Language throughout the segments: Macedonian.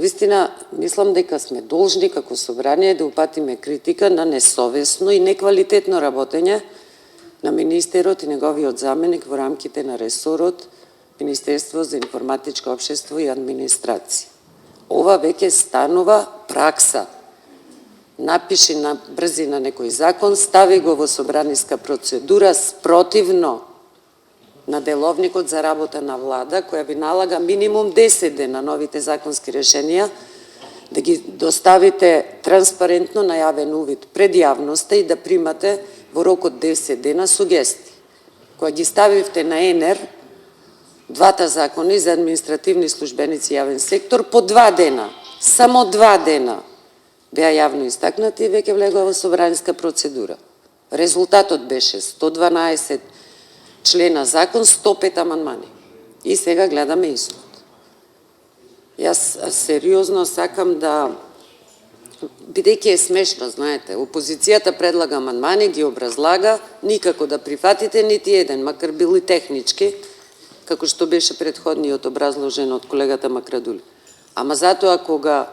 Навистина, мислам дека сме должни како собрание да упатиме критика на несовесно и неквалитетно работење на министерот и неговиот заменик во рамките на ресорот Министерство за информатичко општество и администрација. Ова веќе станува пракса. Напиши на брзина некој закон, стави го во собраниска процедура спротивно на деловникот за работа на влада, која ви налага минимум 10 дена новите законски решенија да ги доставите транспарентно на јавен увид пред јавноста и да примате во рок од 10 дена сугестии. Кога ги ставивте на ЕНЕР, двата закони за административни службеници и јавен сектор, по 2 дена, само 2 дена беа јавно истакнати и веќе влегува во собраниска процедура. Резултатот беше 112 члена закон, 105 амандмани. И сега гледаме исход. Јас сериозно сакам да, бидејќи е смешно, знаете, опозицијата предлага амандмани, ги образлага, никако да прифатите нити еден, макар бил и технички, како што беше предходниот образложен од колегата Макрадули. Ама затоа кога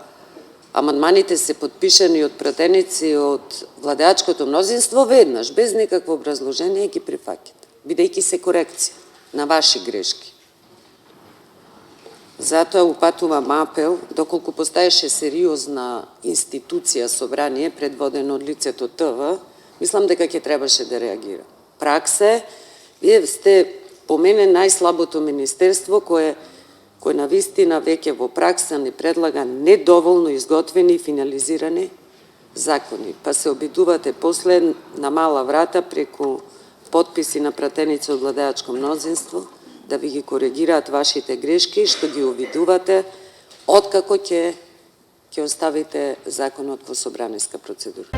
амандманите се подпишани од пратеници од владеачкото мнозинство, веднаш, без никакво образложение, ги прифаќате, бидејќи се корекција на ваши грешки. Затоа упатувам апел, доколку постаеше сериозна институција собрание, предводено од лицето ТВ, мислам дека ќе требаше да реагира. Пракса е, вие сте по мене најслабото министерство кое навистина веќе во пракса ни предлага недоволно изготвени и финализирани закони, па се обидувате после на мала врата преку подписи на пратеници од владеачко мнозинство да ви ги коригираат вашите грешки, што ги увидувате откако ќе оставите законот во собраниска процедура.